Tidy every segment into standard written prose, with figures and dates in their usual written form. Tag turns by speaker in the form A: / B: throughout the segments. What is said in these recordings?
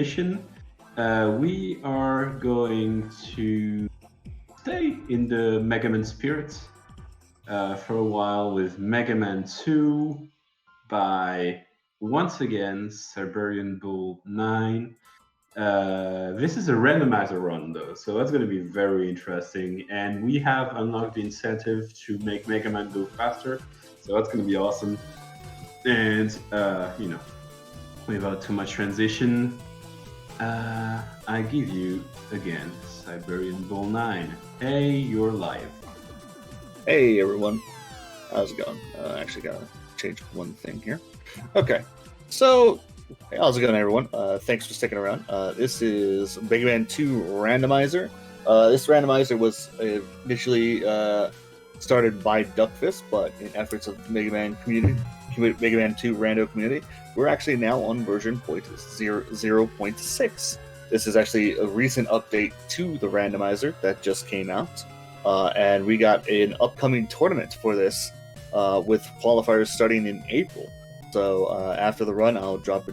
A: tradition, we are going to stay in the Mega Man spirit for a while with Mega Man 2 by once again siberianbull9. This is a randomizer run though, so that's going to be very interesting. And we have unlocked the incentive to make Mega Man go faster, so that's going to be awesome. And without too much transition, I give you again siberianbull9. Hey, you're live.
B: Hey everyone, how's it going? Actually gotta change one thing here. Okay, so hey, how's it going everyone? Thanks for sticking around. This is Mega Man 2 Randomizer. This randomizer was initially started by Duckfist, but in efforts of the Mega Man community, Mega Man 2 Rando community, we're actually now on version 0.6. This is actually a recent update to the randomizer that just came out. And we got an upcoming tournament for this with qualifiers starting in April. So after the run, I'll drop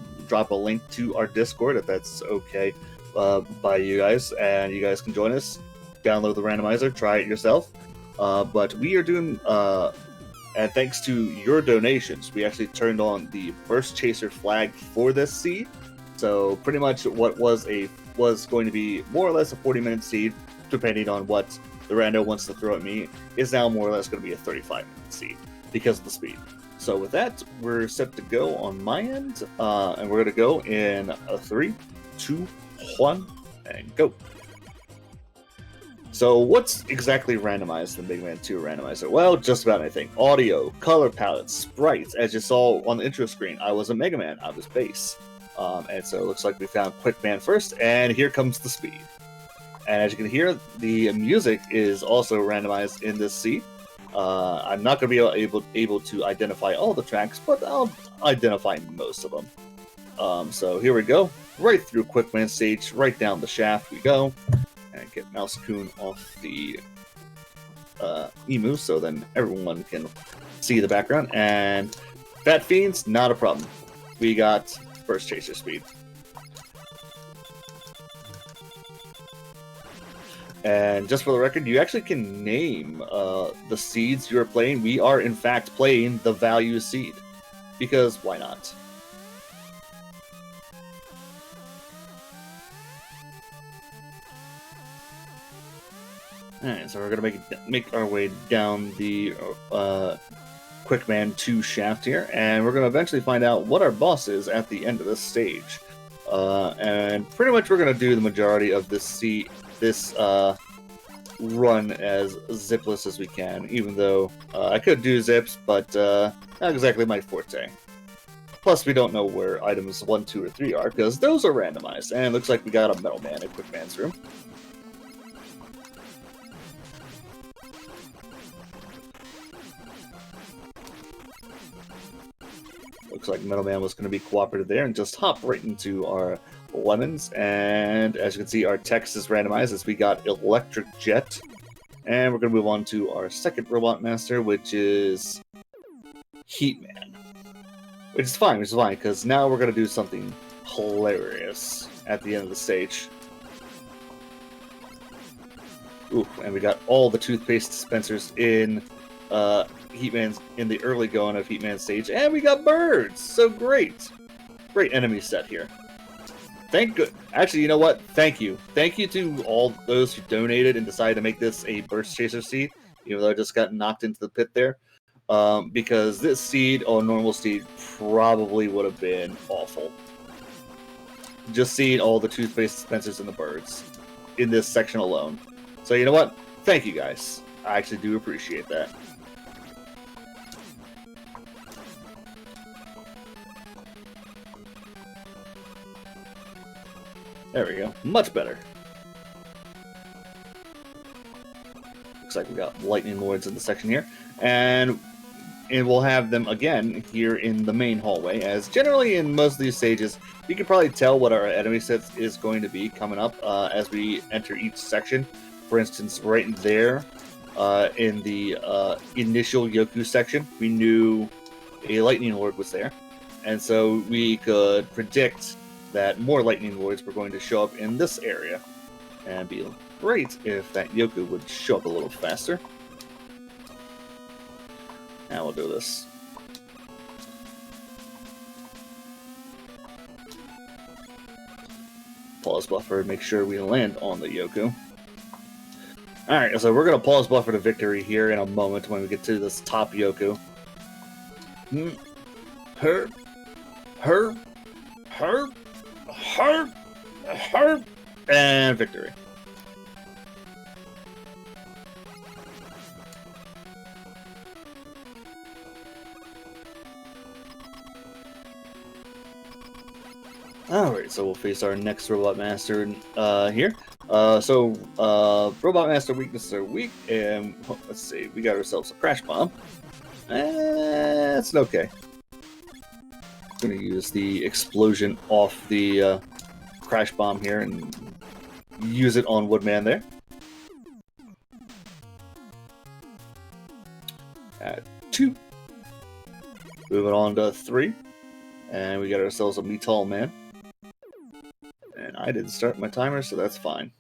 B: a link to our Discord if that's okay by you guys, and you guys can join us. Download the randomizer, try it yourself. But we are doing, and thanks to your donations, we actually turned on the Burst Chaser flag for this seed. So pretty much what was going to be more or less a 40-minute seed, depending on what the rando wants to throw at me, is now more or less going to be a 35-minute seed because of the speed. So with that, we're set to go on my end, and we're going to go in a 3, 2, 1, and go. So what's exactly randomized in Mega Man 2 Randomizer? Well, just about anything. Audio, color palettes, sprites. As you saw on the intro screen, I was a Mega Man, I was bass. And so it looks like we found Quick Man first, and here comes the speed. And as you can hear, the music is also randomized in this seed. I'm not going to be able to identify all the tracks, but I'll identify most of them. So here we go. Right through Quick Man stage, right down the shaft we go. And get Mouse-kun off the emu so then everyone can see the background. And Fat Fiends, not a problem. We got Burst Chaser speed. And just for the record, you actually can name the seeds you're playing. We are, in fact, playing the Value seed. Because why not? Alright, so we're going to make our way down the Quick Man 2 shaft here. And we're going to eventually find out what our boss is at the end of this stage. And pretty much we're going to do the majority of this run as zipless as we can, even though I could do zips, but not exactly my forte. Plus, we don't know where items 1, 2, or 3 are, because those are randomized, and it looks like we got a Metal Man in Quick Man's room. Looks like Metal Man was going to be cooperative there and just hop right into our lemons. And as you can see, our text is randomized as we got Electric Jet. And we're going to move on to our second Robot Master, which is Heat Man. Which is fine, because now we're going to do something hilarious at the end of the stage. Ooh, and we got all the toothpaste dispensers in Heatman's in the early going of Heatman's stage, and we got birds. So great enemy set here. Actually, you know what? Thank you to all those who donated and decided to make this a Burst Chaser seed, even though I just got knocked into the pit there. Because this seed or normal seed probably would have been awful. Just seeing all the toothpaste dispensers and the birds in this section alone. So you know what? Thank you guys. I actually do appreciate that. There we go. Much better. Looks like we got Lightning Lords in the section here. And we'll have them again here in the main hallway, as generally in most of these stages, you can probably tell what our enemy set is going to be coming up as we enter each section. For instance, right there in the initial Yoku section, we knew a Lightning Lord was there. And so we could predict that more lightning voids were going to show up in this area. And it'd be great if that Yoku would show up a little faster. Now we'll do this. Pause buffer, make sure we land on the Yoku. Alright, so we're going to pause buffer to victory here in a moment when we get to this top Yoku. Her, and victory. Alright, so we'll face our next Robot Master here. Robot Master weaknesses are weak, and let's see, we got ourselves a Crash Bomb. It's okay. I'm gonna use the explosion off the Crash Bomb here and use it on Woodman there. At 2. Moving on to 3. And we got ourselves a Metal Man. And I didn't start my timer, so that's fine.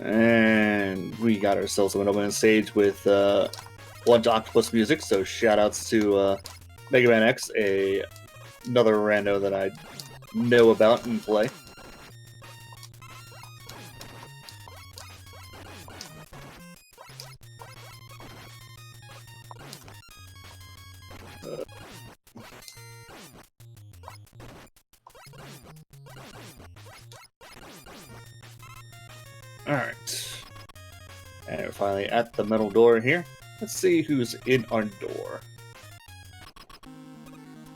B: And we got ourselves a Middleman stage with Blunt Octopus music, so shoutouts to Mega Man X, another rando that I know about and play. Alright. And we're finally at the metal door here. Let's see who's in our door.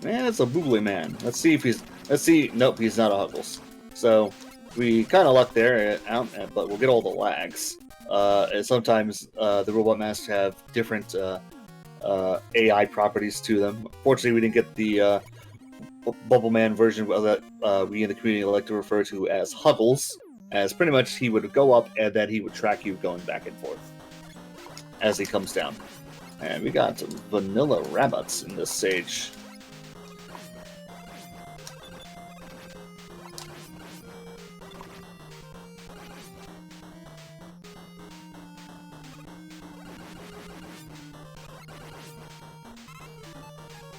B: Man, it's a Boogly Man. Let's see if he's... Let's see... Nope, he's not a Huggles. So, we kind of lucked there, but we'll get all the lags. And sometimes the Robot Masters have different AI properties to them. Fortunately, we didn't get the Bubble Man version that we in the community like to refer to as Huggles, as pretty much he would go up and then he would track you going back and forth as he comes down. And we got vanilla rabbits in this stage.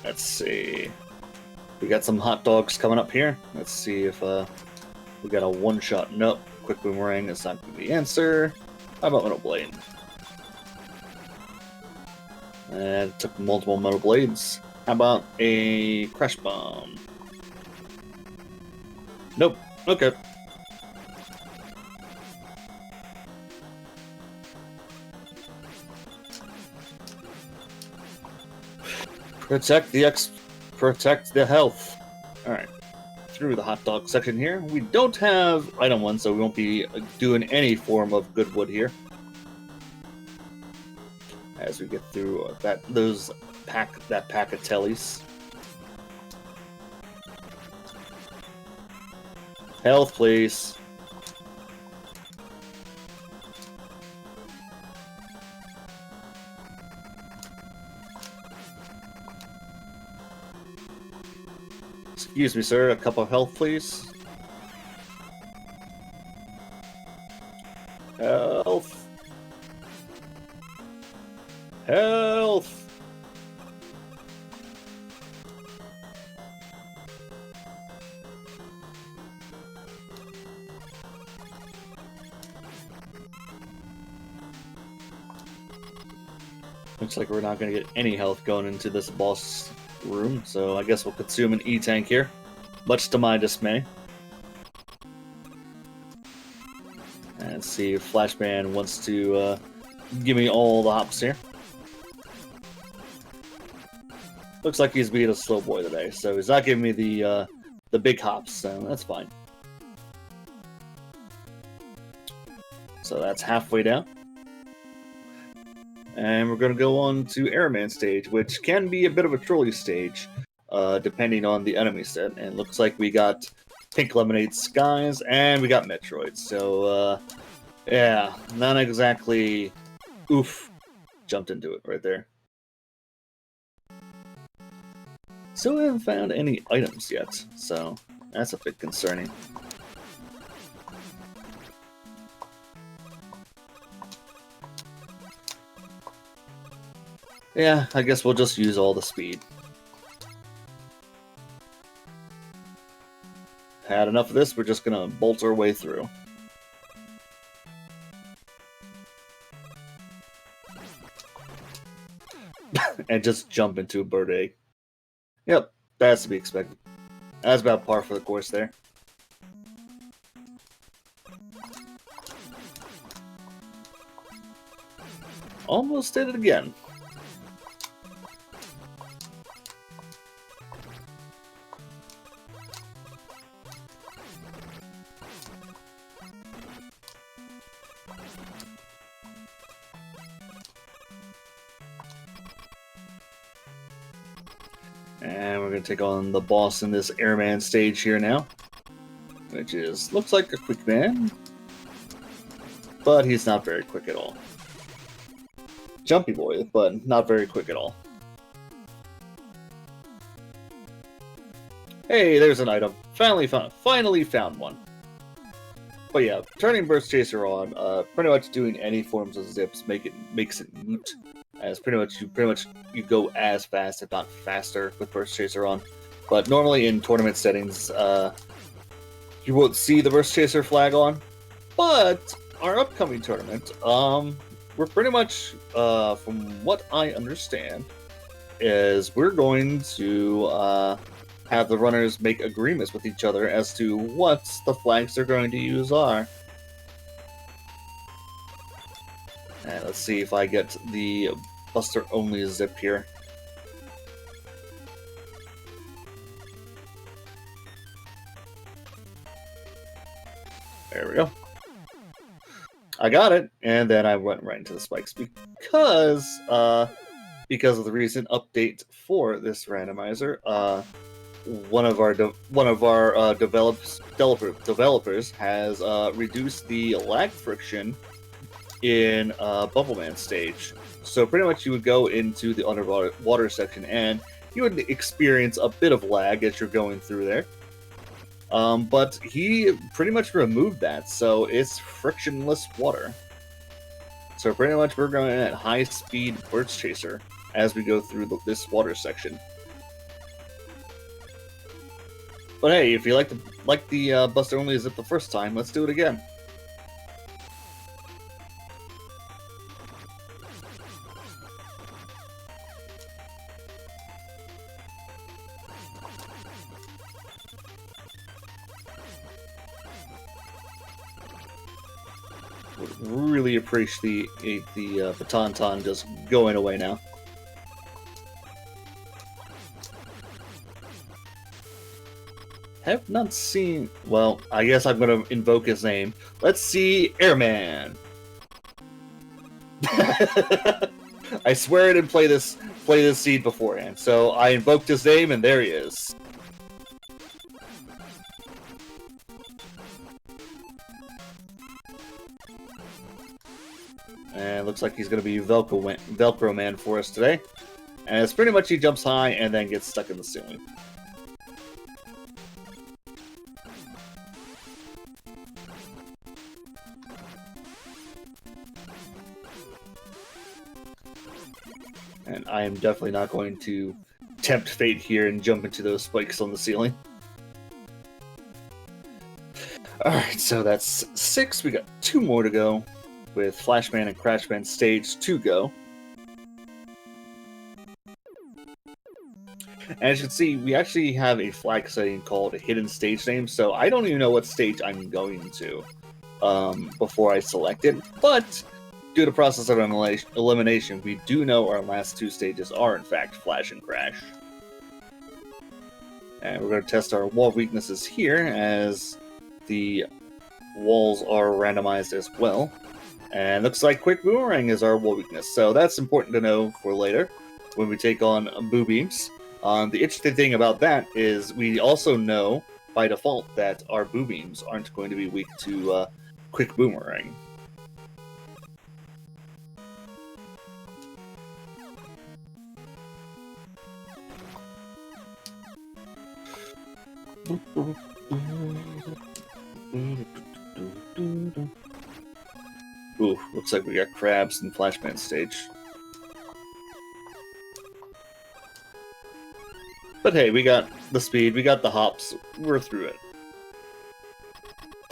B: Let's see. We got some hot dogs coming up here. Let's see if we got a one-shot. Nope. Quick Boomerang is not going to be the answer. How about Metal Blade? And it took multiple Metal Blades. How about a Crash Bomb? Nope. Okay. Protect the health. Alright. Through the hot dog section here. We don't have item 1, so we won't be doing any form of good wood here. As we get through that pack of tellies. Health, please. Excuse me, sir. A cup of health, please. Health. Health. Looks like we're not going to get any health going into this boss room, so I guess we'll consume an E-Tank here, much to my dismay. And see if Flashman wants to give me all the hops here. Looks like he's being a slow boy today, so he's not giving me the big hops, so that's fine. So that's halfway down. And we're going to go on to Airman stage, which can be a bit of a trolley stage, depending on the enemy set. And it looks like we got Pink Lemonade Skies, and we got Metroids. So, yeah, not exactly... Oof. Jumped into it right there. Still haven't found any items yet, so that's a bit concerning. Yeah, I guess we'll just use all the speed. Had enough of this, we're just gonna bolt our way through. And just jump into a bird egg. Yep, that's to be expected. That's about par for the course there. Almost did it again. And we're going to take on the boss in this Airman stage here now. Which is, looks like a quick man. But he's not very quick at all. Jumpy boy, but not very quick at all. Hey, there's an item. Finally found one. But yeah, turning Burst Chaser on, pretty much doing any forms of zips makes it moot. As pretty much you go as fast, if not faster, with Burst Chaser on. But normally in tournament settings, you won't see the Burst Chaser flag on. But our upcoming tournament, we're pretty much, from what I understand, is we're going to have the runners make agreements with each other as to what the flags they're going to use are. And let's see if I get the Buster only zip here. There we go. I got it, and then I went right into the spikes because of the recent update for this randomizer. One of our developers has reduced the lag friction in Bubbleman stage. So pretty much you would go into the underwater section and you would experience a bit of lag as you're going through there. But he pretty much removed that, so it's frictionless water. So pretty much we're going at high speed Burst Chaser as we go through this water section. But hey, if you like the Buster only zip the first time, let's do it again. Would really appreciate the Baton just going away now. Have not seen... Well, I guess I'm going to invoke his name. Let's see Airman! I swear I didn't play this seed beforehand, so I invoked his name, and there he is. And looks like he's going to be Velcro Man for us today. And it's pretty much he jumps high and then gets stuck in the ceiling. And I am definitely not going to tempt fate here and jump into those spikes on the ceiling. Alright, so that's 6. We got 2 more to go, with Flashman and Crashman stage 2 go. And as you can see, we actually have a flag setting called a hidden stage name, so I don't even know what stage I'm going to before I select it. But due to the process of elimination, we do know our last 2 stages are in fact Flash and Crash. And we're going to test our wall weaknesses here, as the walls are randomized as well. And looks like Quick Boomerang is our weakness, so that's important to know for later when we take on Boo Beams. The interesting thing about that is we also know by default that our Boo Beams aren't going to be weak to Quick Boomerang. Ooh, looks like we got crabs in Flashman stage. But hey, we got the speed, we got the hops, we're through it.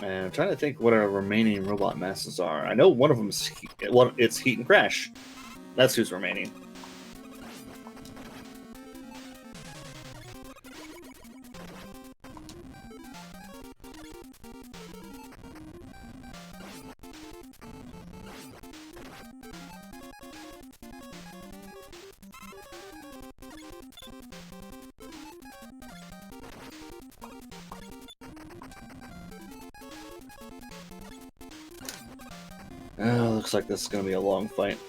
B: And I'm trying to think what our remaining robot masses are. I know one of them is it's Heat and Crash. That's who's remaining. Looks like this is going to be a long fight.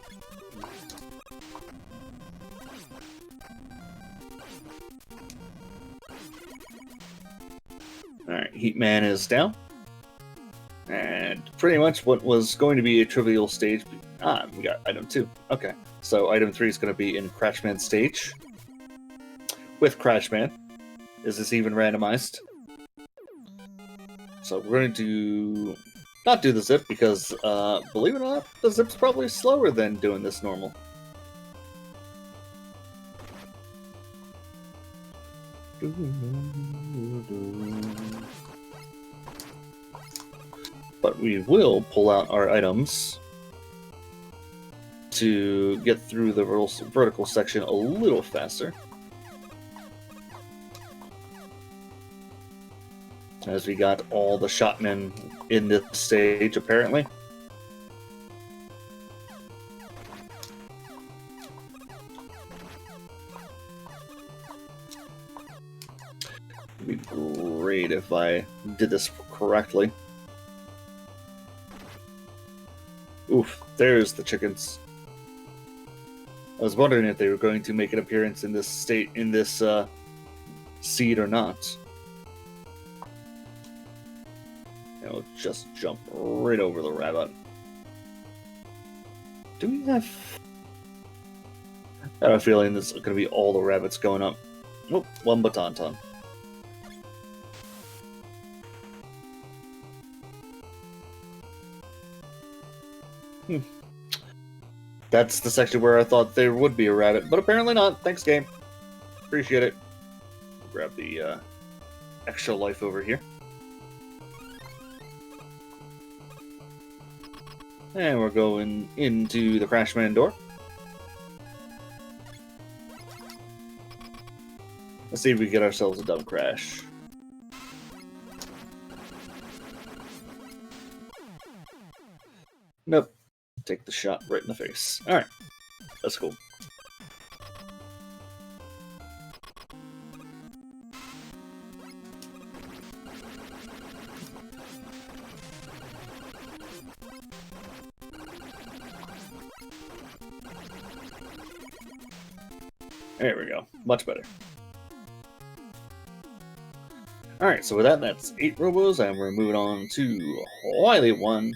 B: Alright, Heatman is down. And pretty much what was going to be a trivial stage... we got item 2. Okay, so item 3 is going to be in Crashman stage. With Crashman. Is this even randomized? So we're going to not do the zip because, believe it or not, the zip's probably slower than doing this normal. But we will pull out our items to get through the vertical section a little faster. As we got all the shotmen in this stage, apparently. It'd be great if I did this correctly. Oof, there's the chickens. I was wondering if they were going to make an appearance in this state, in this seed or not. I'll just jump right over the rabbit. Do we have... I have a feeling this is going to be all the rabbits going up. Oh, one Batonton. That's the section where I thought there would be a rabbit, but apparently not. Thanks, game. Appreciate it. Grab the extra life over here. And we're going into the Crashman door. Let's see if we get ourselves a dumb crash. Nope. Take the shot right in the face. Alright. That's cool. There we go. Much better. Alright, so with that, that's 8 robos, and we're moving on to Valuethon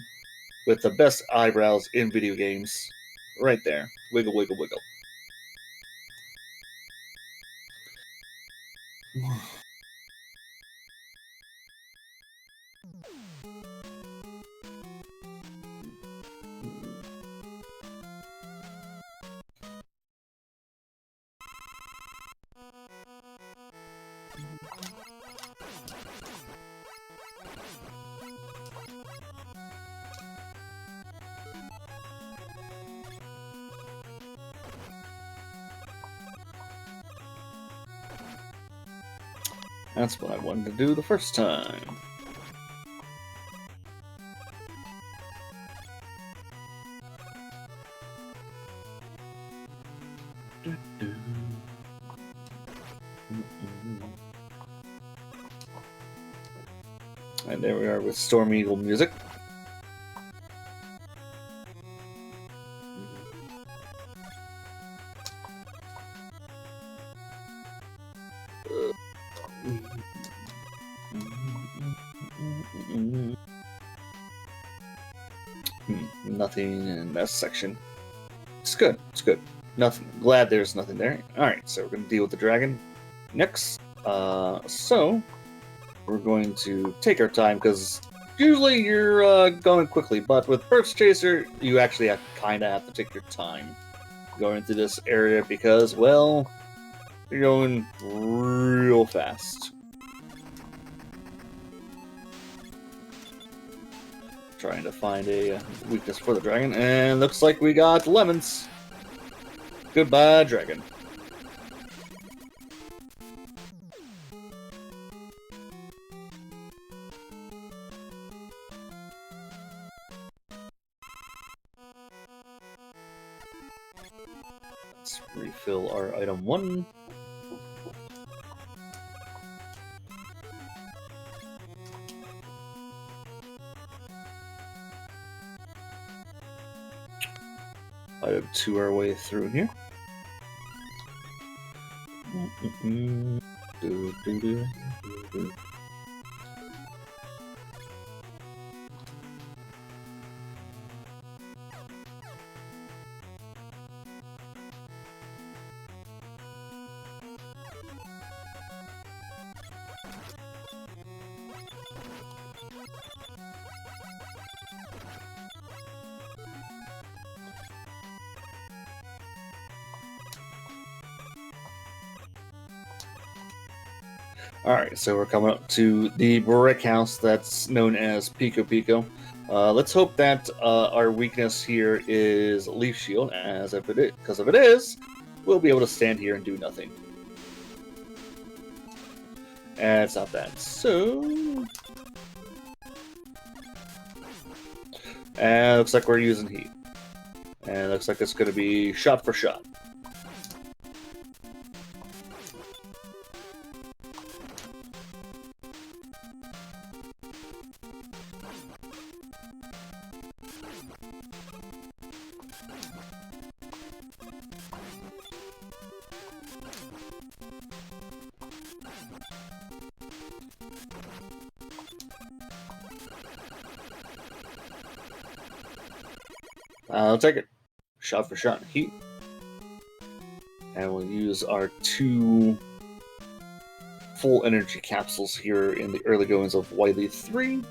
B: with the best eyebrows in video games. Right there. Wiggle, wiggle, wiggle. That's what I wanted to do the first time. And there we are with Storm Eagle music. nothing in that section. It's good. It's good. Nothing. Glad there's nothing there. All right, so we're gonna deal with the dragon next. So we're going to take our time because usually you're going quickly, but with Burst Chaser, you actually kind of have to take your time going through this area because, well, you're going real fast. Trying to find a weakness for the dragon, and looks like we got lemons. Goodbye, dragon. Let's refill our item 1. Item 2 our way through here. Alright, so we're coming up to the brick house that's known as Pico Pico. Let's hope that our weakness here is Leaf Shield, as if it is, because if it is, we'll be able to stand here and do nothing. And it's not that. So... and it looks like we're using heat. And it looks like it's going to be shot for shot. I'll take it. Shot for shot heat. And we'll use our 2 full energy capsules here in the early goings of Wily 3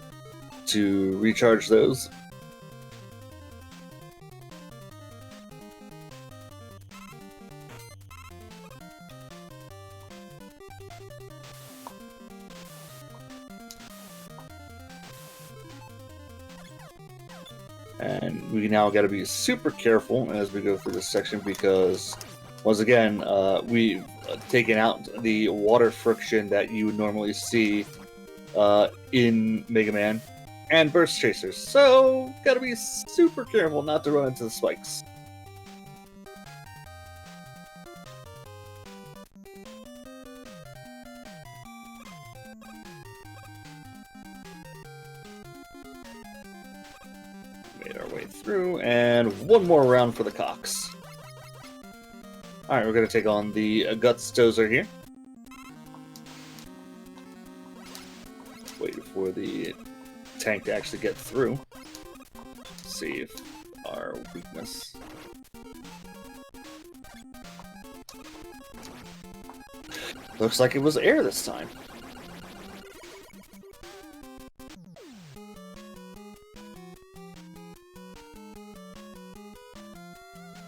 B: to recharge those. And we now got to be super careful as we go through this section because, once again, we've taken out the water friction that you would normally see in Mega Man and Burst Chasers. So, got to be super careful not to run into the spikes. Made our way through, and one more round for the cocks. Alright, we're going to take on the Guts Dozer here. Wait for the tank to actually get through. See if our weakness... looks like it was air this time.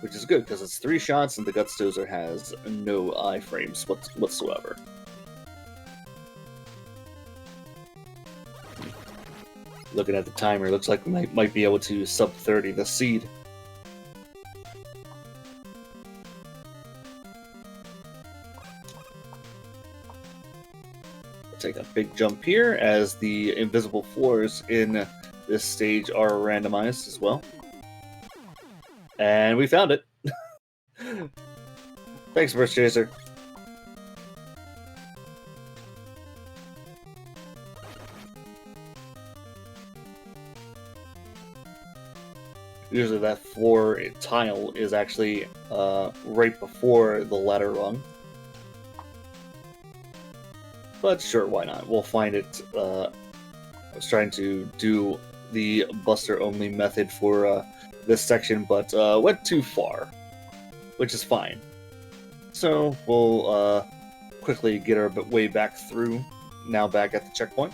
B: Which is good, because it's 3 shots and the Guts Dozer has no iframes whatsoever. Looking at the timer, looks like we might be able to sub 30 the seed. Take a big jump here, as the invisible floors in this stage are randomized as well. And we found it. Thanks, Burst Chaser. Usually that floor tile is actually right before the ladder rung. But sure, why not? We'll find it. I was trying to do the Buster-only method for this section, but went too far, which is fine. So we'll quickly get our way back through, now back at the checkpoint.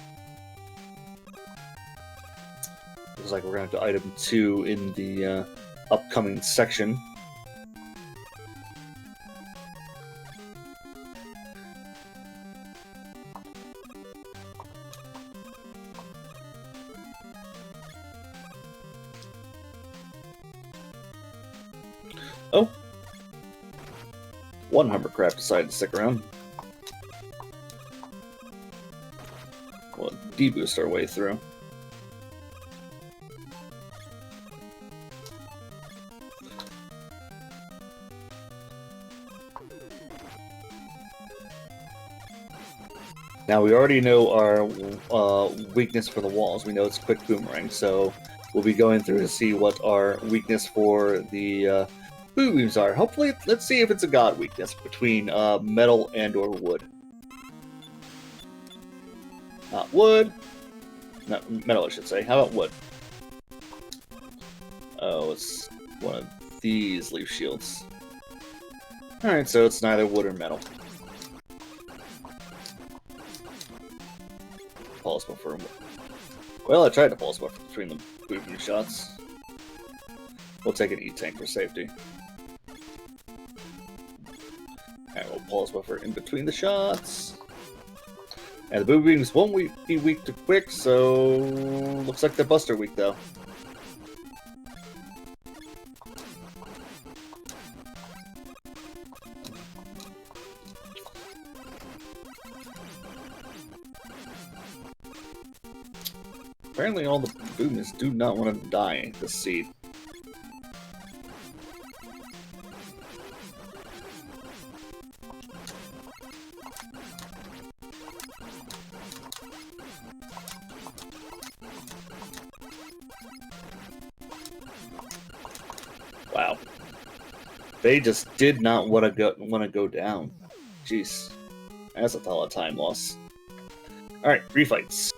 B: Looks like we're going to have to item 2 in the upcoming section. Oh! One hovercraft decided to stick around. We'll deboost our way through. Now we already know our weakness for the walls. We know it's quick boomerang, so we'll be going through to see what our weakness for the boo beams are. Hopefully, let's see if it's a god weakness between metal and or wood. Not wood. No, metal, I should say. How about wood? Oh, it's one of these leaf shields. Alright, so it's neither wood or metal. Pulse buffer. Well, I tried to pulse buffer between the boo beam shots. We'll take an E-tank for safety. Alright, we'll pulse buffer in between the shots. And the boo beams won't be weak to quick, so looks like they're buster weak though. Apparently all the boomers do not want to die this seed. Wow. They just did not want to go down. Jeez. That's a lot of time loss. Alright, refights.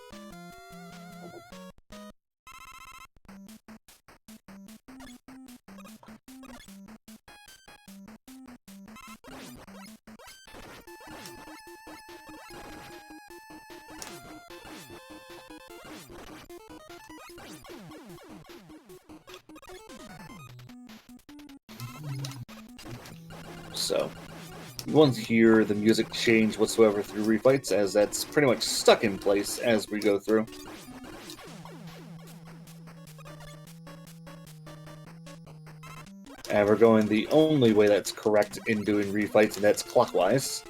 B: So, you won't hear the music change whatsoever through refights, as that's pretty much stuck in place as we go through. And we're going the only way that's correct in doing refights, and that's clockwise.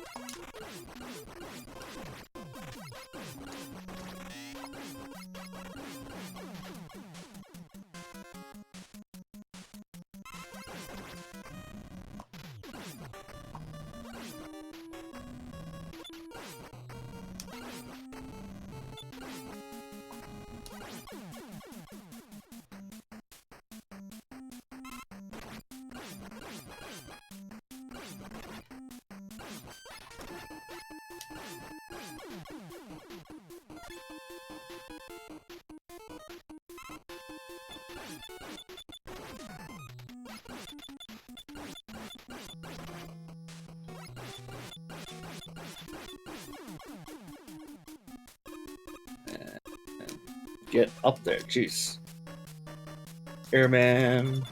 B: Get up there, jeez. Airman.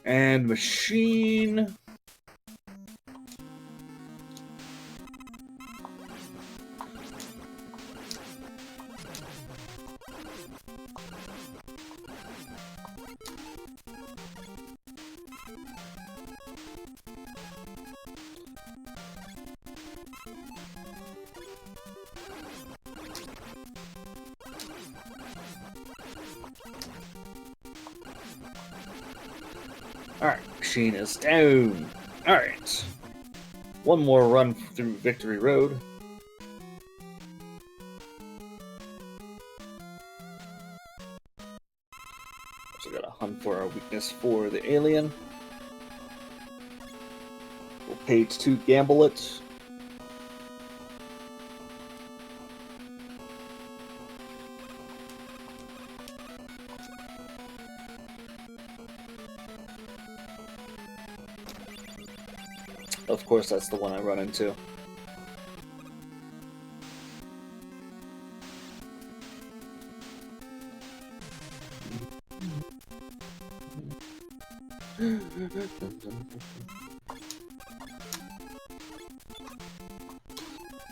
B: And machine. Alright, machine is down. All right. One more run through Victory Road. Also got to hunt for our weakness for the alien. We'll page 2 gamble it. Of course, that's the one I run into.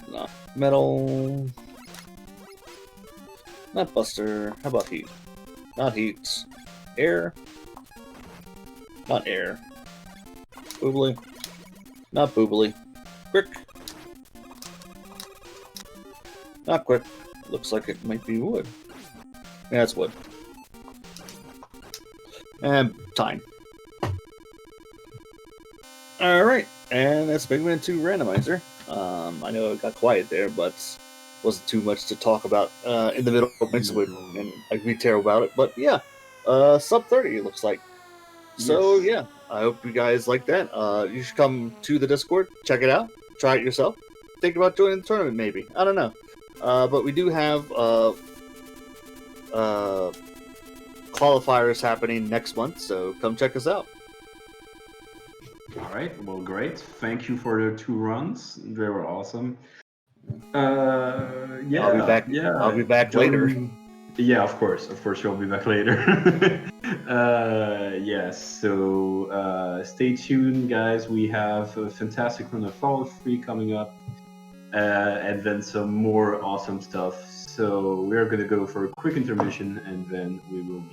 B: Not metal. Not buster. How about heat? Not heat. Air. Not air. Boobly. Not boobly. Quick. Not quick. Looks like it might be wood. Yeah, it's wood. And time. Alright, and that's Big Man 2 Randomizer. I know it got quiet there, but wasn't too much to talk about in the middle of points, and I'd be terrible about it. But yeah, sub 30 it looks like. So yeah, I hope you guys like that. You should come to the Discord, check it out, try it yourself. Think about joining the tournament, maybe. I don't know. But we do have qualifiers happening next month, so come check us out.
A: All right, well, great. Thank you for the 2 runs. They were awesome. Yeah,
B: I'll be back.
A: Yeah,
B: I'll be back later.
A: Yeah, of course, you'll be back later. Yes, so stay tuned, guys. We have a fantastic run of Fallout 3 coming up, and then some more awesome stuff. So we're gonna go for a quick intermission, and then we will be